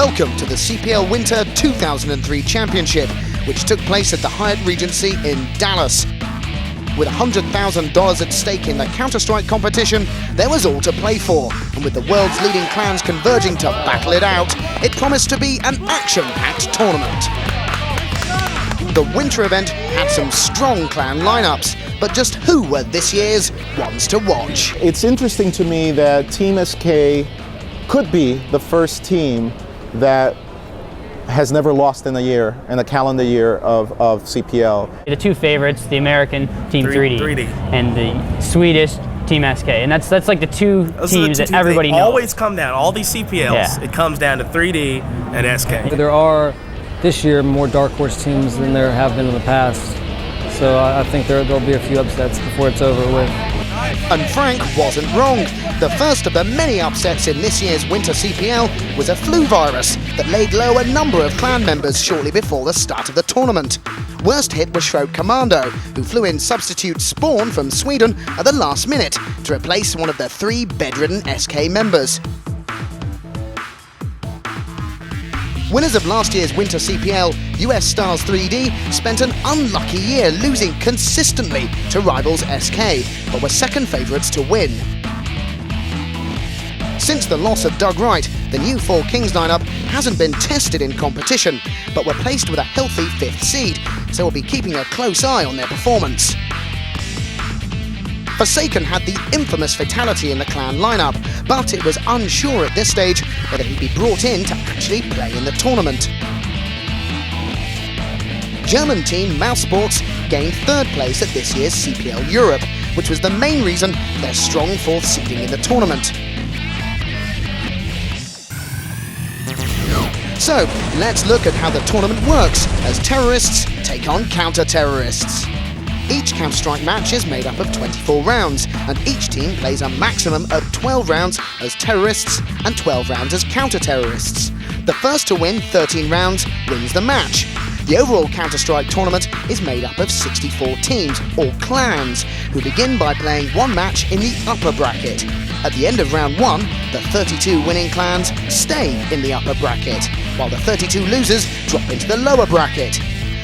Welcome to the CPL Winter 2003 Championship, which took place at the Hyatt Regency in Dallas. With $100,000 at stake in the Counter-Strike competition, there was all to play for, and with the world's leading clans converging to battle it out, it promised to be an action-packed tournament. The winter event had some strong clan lineups, but just who were this year's ones to watch? It's interesting to me that Team SK could be the first team that has never lost in a calendar year of CPL. The two favorites, the American Team 3D and the Swedish Team SK, and that's like the two teams that everybody knows. Always come down, all these CPLs, It comes down to 3D and SK. There are, this year, more dark horse teams than there have been in the past, so I think there'll be a few upsets before it's over with. And Frank wasn't wrong. The first of the many upsets in this year's Winter CPL was a flu virus that laid low a number of clan members shortly before the start of the tournament. Worst hit was Shroud Commando, who flew in substitute Spawn from Sweden at the last minute to replace one of the three bedridden SK members. Winners of last year's Winter CPL, US Stars 3D, spent an unlucky year losing consistently to rivals SK, but were second favourites to win. Since the loss of Doug Wright, the new Four Kings lineup hasn't been tested in competition, but were placed with a healthy 5th seed, so we'll be keeping a close eye on their performance. Forsaken had the infamous fatality in the clan lineup, but it was unsure at this stage whether he'd be brought in to actually play in the tournament. German team Mouse Sports gained 3rd place at this year's CPL Europe, which was the main reason for their strong 4th seeding in the tournament. So, let's look at how the tournament works as terrorists take on counter-terrorists. Each Counter-Strike match is made up of 24 rounds, and each team plays a maximum of 12 rounds as terrorists and 12 rounds as counter-terrorists. The first to win 13 rounds wins the match. The overall Counter-Strike tournament is made up of 64 teams, or clans, who begin by playing one match in the upper bracket. At the end of round 1, the 32 winning clans stay in the upper bracket, while the 32 losers drop into the lower bracket.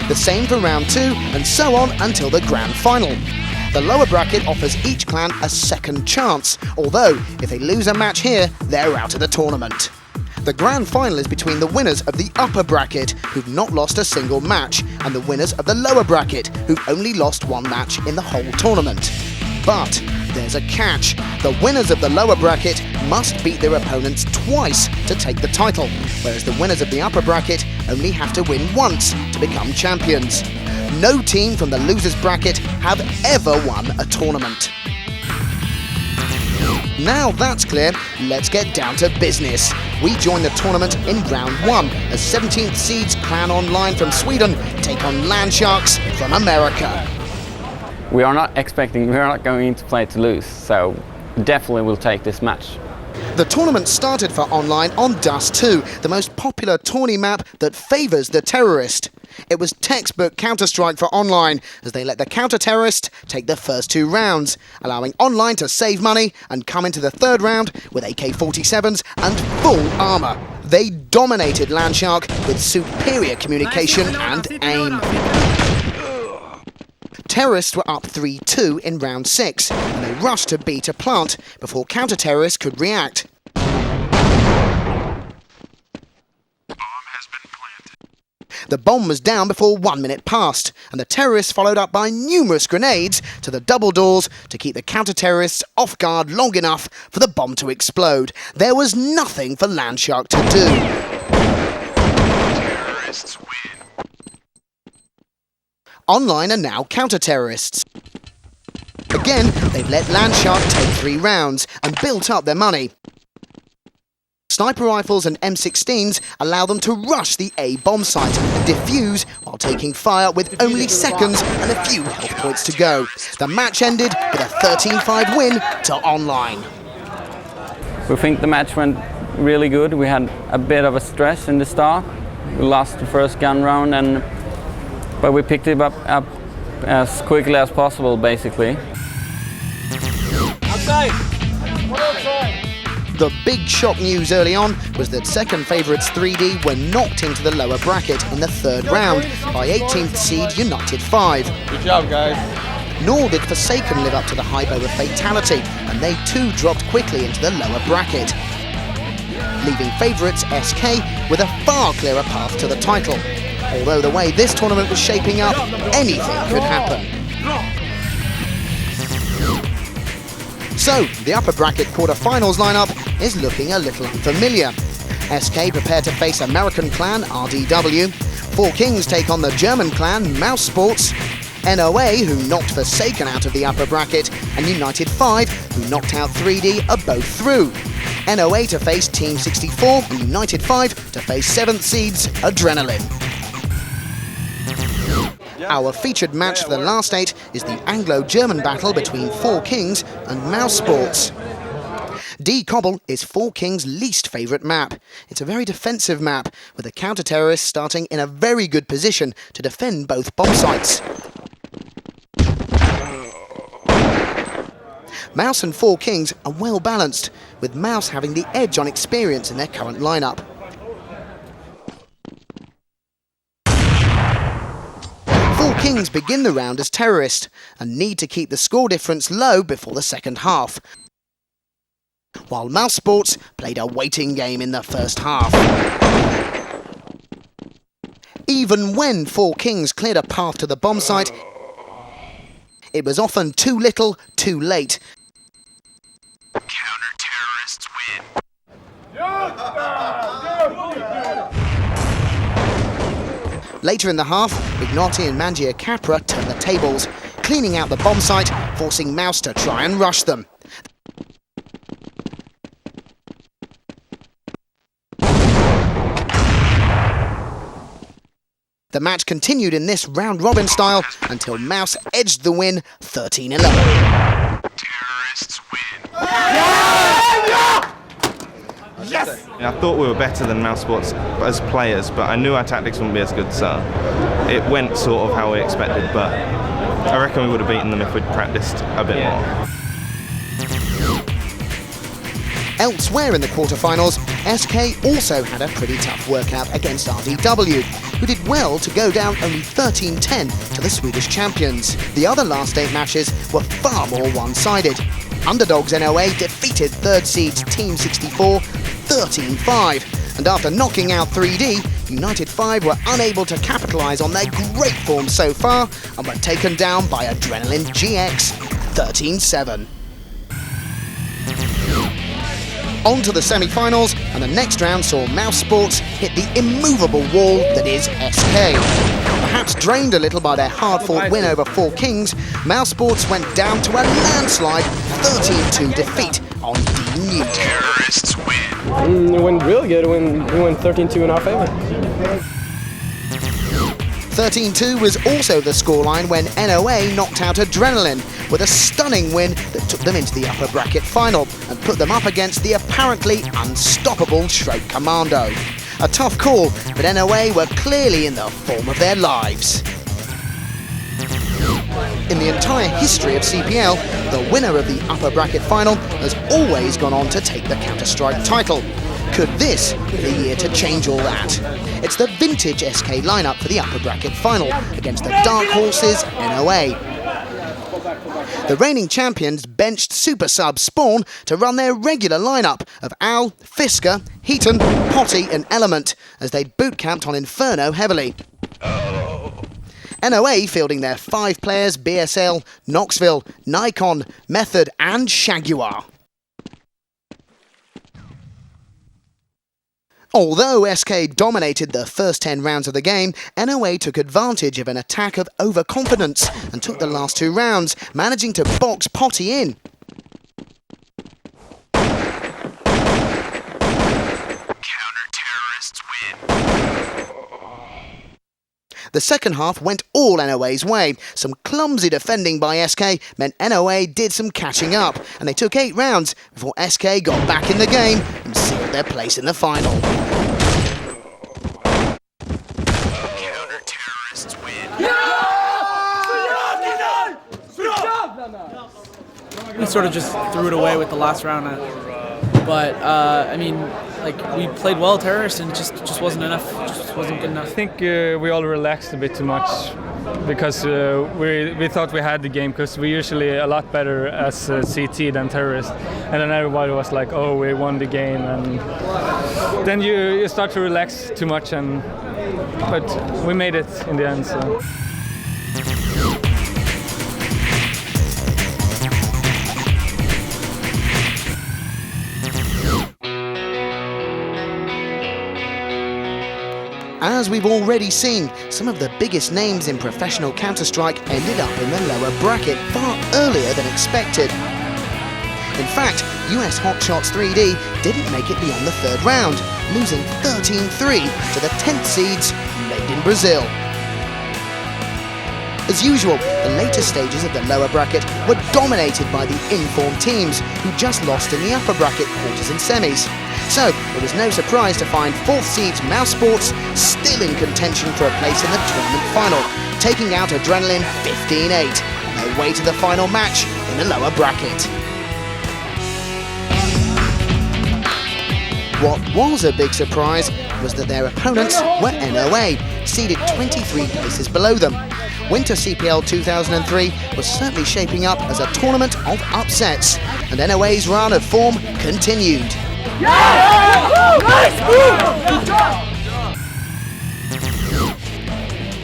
The same for round 2, and so on until the grand final. The lower bracket offers each clan a second chance, although if they lose a match here, they're out of the tournament. The grand final is between the winners of the upper bracket, who've not lost a single match, and the winners of the lower bracket, who've only lost one match in the whole tournament. But there's a catch. The winners of the lower bracket must beat their opponents twice to take the title, whereas the winners of the upper bracket only have to win once to become champions. No team from the losers bracket have ever won a tournament. Now that's clear, let's get down to business. We join the tournament in round 1 as 17th seeds Clan Online from Sweden take on Landsharks from America. We are not going to play to lose, so definitely we'll take this match. The tournament started for Online on Dust 2, the most popular tourney map that favours the terrorist. It was textbook Counter-Strike for Online, as they let the counter-terrorist take the first 2 rounds, allowing Online to save money and come into the 3rd round with AK-47s and full armour. They dominated Landshark with superior communication and aim. Terrorists were up 3-2 in round 6, and they rushed to B to plant before counter-terrorists could react. The bomb was down before 1 minute passed, and the terrorists followed up by numerous grenades to the double doors to keep the counter-terrorists off guard long enough for the bomb to explode. There was nothing for Landshark to do. Terrorists win. Online are now counter-terrorists. Again, they've let Landshark take 3 rounds and built up their money. Sniper rifles and M16s allow them to rush the A bomb site and defuse while taking fire with only seconds and a few health points to go. The match ended with a 13-5 win to Online. We think the match went really good. We had a bit of a stress in the start. We lost the first gun round, but we picked it up as quickly as possible, basically. Outside! Outside! The big shock news early on was that second favourites 3D were knocked into the lower bracket in the third round by 18th seed United 5. Good job, guys. Nor did Forsaken live up to the hype over Fatality, and they too dropped quickly into the lower bracket, leaving favourites SK with a far clearer path to the title. Although the way this tournament was shaping up, anything could happen. So, the upper bracket quarter-finals lineup is looking a little unfamiliar. SK prepare to face American clan RDW, Four Kings take on the German clan Mouse Sports, NOA, who knocked Forsaken out of the upper bracket, and United 5, who knocked out 3D, are both through. NOA to face Team 64, and United 5 to face 7th seeds Adrenaline. Our featured match for the last 8 is the Anglo-German battle between Four Kings and Mouse Sports. D-Cobble is Four Kings' least favourite map. It's a very defensive map, with the counter-terrorists starting in a very good position to defend both bomb sites. Mouse and Four Kings are well balanced, with Mouse having the edge on experience in their current lineup. Four Kings begin the round as terrorists and need to keep the score difference low before the second half, while Mouse Sports played a waiting game in the first half. Even when Four Kings cleared a path to the bomb site, it was often too little, too late. Counter-terrorists win. Later in the half, Ignotti and Mangia Capra turn the tables, cleaning out the bomb site, forcing Mouse to try and rush them. The match continued in this round-robin style until Mouse edged the win 13-11. Terrorists win. Yes! I thought we were better than Mouse Sports as players, but I knew our tactics wouldn't be as good, so it went sort of how we expected, but I reckon we would have beaten them if we'd practiced a bit more. Elsewhere in the quarterfinals, SK also had a pretty tough workout against RDW, who did well to go down only 13-10 to the Swedish champions. The other last 8 matches were far more one-sided. Underdogs NOA defeated third seeds Team 64 13-5, and after knocking out 3D, United 5 were unable to capitalise on their great form so far and were taken down by Adrenaline GX 13-7. On to the semi-finals, and the next round saw Mouse Sports hit the immovable wall that is SK. Perhaps drained a little by their hard-fought win over Four Kings, Mouse Sports went down to a landslide 13-2 defeat on D. Terrorists win. It went really good. We went 13-2 in our favour. 13-2 was also the scoreline when NOA knocked out Adrenaline with a stunning win that took them into the upper bracket final and put them up against the apparently unstoppable Schrock Commando. A tough call, but NOA were clearly in the form of their lives. In the entire history of CPL, the winner of the upper bracket final has always gone on to take the Counter-Strike title. Could this be the year to change all that? It's the vintage SK lineup for the upper bracket final against the dark horses NOA. The reigning champions benched super sub Spawn to run their regular lineup of Al, Fisker, Heaton, Potty and Element as they'd boot-camped on Inferno heavily. NOA fielding their 5 players BSL, Knoxville, Nikon, Method and Shaguar. Although SK dominated the first 10 rounds of the game, NOA took advantage of an attack of overconfidence and took the last 2 rounds, managing to box Potty in. Counter-terrorists win. The second half went all NOA's way. Some clumsy defending by SK meant NOA did some catching up, and they took 8 rounds before SK got back in the game and sealed their place in the final. Counter-terrorists win. We sort of just threw it away with the last round. but I mean, like we played well terrorists and it just wasn't enough. Just wasn't good enough. I think we all relaxed a bit too much because we thought we had the game, because we're usually a lot better as CT than terrorists, and then everybody was like, oh, we won the game, and then you start to relax too much, but we made it in the end. So. As we've already seen, some of the biggest names in professional Counter-Strike ended up in the lower bracket far earlier than expected. In fact, US Hotshots 3D didn't make it beyond the third round, losing 13-3 to the 10th seeds made in Brazil. As usual, the later stages of the lower bracket were dominated by the informed teams who just lost in the upper bracket quarters and semis. So, it was no surprise to find 4th seeds Mouse Sports still in contention for a place in the tournament final, taking out Adrenaline 15-8 on their way to the final match in the lower bracket. What was a big surprise was that their opponents were NOA, seeded 23 places below them. Winter CPL 2003 was certainly shaping up as a tournament of upsets, and NOA's run of form continued.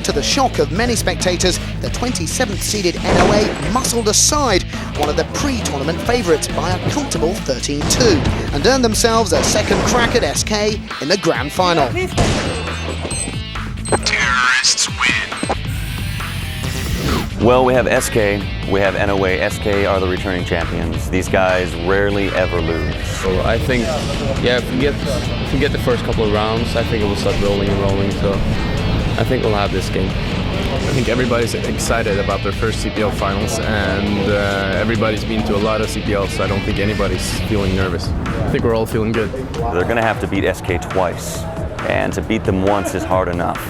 To the shock of many spectators, the 27th seeded NOA muscled aside one of the pre-tournament favourites by a comfortable 13-2 and earned themselves a second crack at SK in the grand final. Terrorists win. Well, we have SK, we have NOA. SK are the returning champions. These guys rarely ever lose. So I think, yeah, if we get the first couple of rounds, I think it will start rolling and rolling. So I think we'll have this game. I think everybody's excited about their first CPL finals, and everybody's been to a lot of CPLs, so I don't think anybody's feeling nervous. I think we're all feeling good. They're going to have to beat SK twice, and to beat them once is hard enough.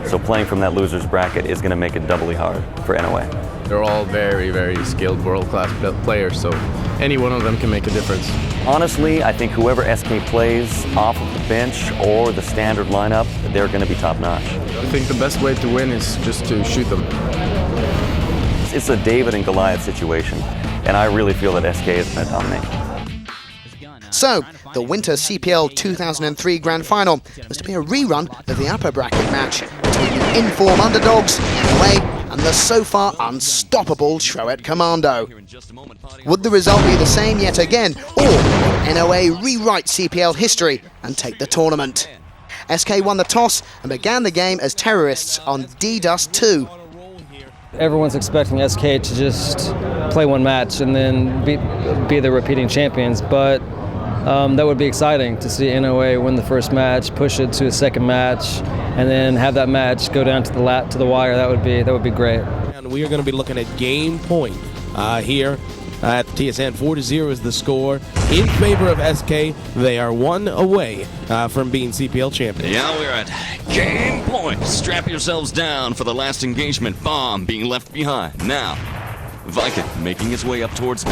So playing from that loser's bracket is going to make it doubly hard for NOA. They're all very, very skilled world-class players, so any one of them can make a difference. Honestly, I think whoever SK plays off of the bench or the standard lineup, they're going to be top-notch. I think the best way to win is just to shoot them. It's a David and Goliath situation, and I really feel that SK is going to dominate. So, the Winter CPL 2003 Grand Final was to be a rerun of the upper bracket match between the informed underdogs, NOA, and the so far unstoppable Shroud Commando. Would the result be the same yet again, or would NOA rewrite CPL history and take the tournament? SK won the toss and began the game as terrorists on D-Dust 2. Everyone's expecting SK to just play one match and then be the repeating champions, but that would be exciting to see NOA win the first match, push it to a second match, and then have that match go down to the wire. That would be great. And we are going to be looking at game point here at TSN. 4-0 is the score in favor of SK. They are one away from being CPL champions. Yeah, we're at game point. Strap yourselves down for the last engagement. Bomb being left behind. Now, Viking making his way up towards B.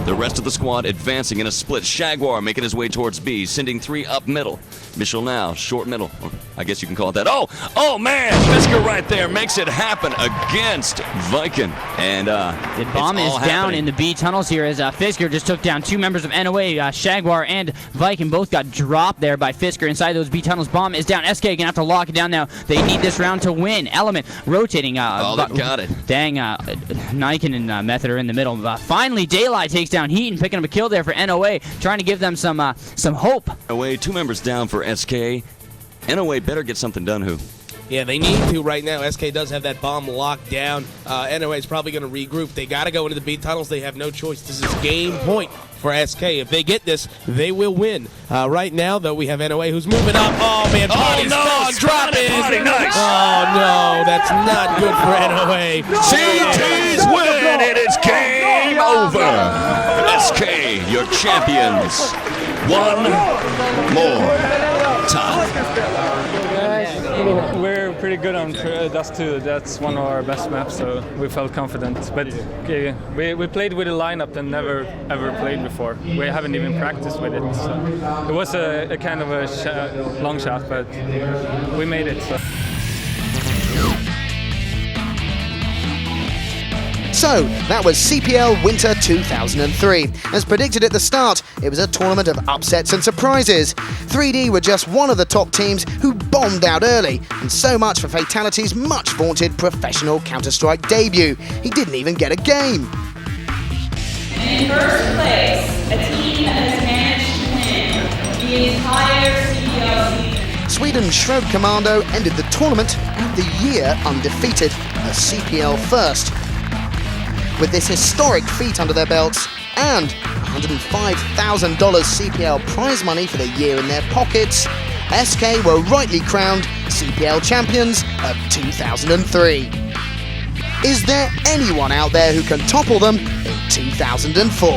The rest of the squad advancing in a split. Shagwar making his way towards B, sending 3 up middle. Mitchell now, short middle. Or I guess you can call it that. Oh man! Fisker right there makes it happen against Viking. And the bomb is down in the B tunnels here as Fisker just took down 2 members of NOA. Shagwar and Viking both got dropped there by Fisker inside those B tunnels. Bomb is down. SK gonna have to lock it down now. They need this round to win. Element rotating. They got it. Dang, Niken and Method are in the middle. Finally, Daylight takes down Heaton, picking up a kill there for NOA, trying to give them some hope. NOA 2 members down for SK. NOA better get something done, who? Yeah, they need to right now. SK does have that bomb locked down. NOA is probably going to regroup. They got to go into the B tunnels. They have no choice. This is game point for SK. If they get this, they will win. Right now, though, we have NOA who's moving up. Oh, man. Oh, no. Dropping. Nice. Oh, no. That's not good for NOA. CT's win. It is game over. SK, your champions. One more time. We're pretty good on Dust 2. That's one of our best maps, so we felt confident. But we played with a lineup that never ever played before. We haven't even practiced with it. So it was a kind of a long shot, but we made it. So, that was CPL Winter 2003. As predicted at the start, it was a tournament of upsets and surprises. 3D were just one of the top teams who bombed out early, and so much for Fatality's much vaunted professional Counter-Strike debut. He didn't even get a game. In first place, a team that has managed to win the entire CPL season. Sweden's Shroud Commando ended the tournament and the year undefeated, a CPL first. With this historic feat under their belts and $105,000 CPL prize money for the year in their pockets, SK were rightly crowned CPL champions of 2003. Is there anyone out there who can topple them in 2004?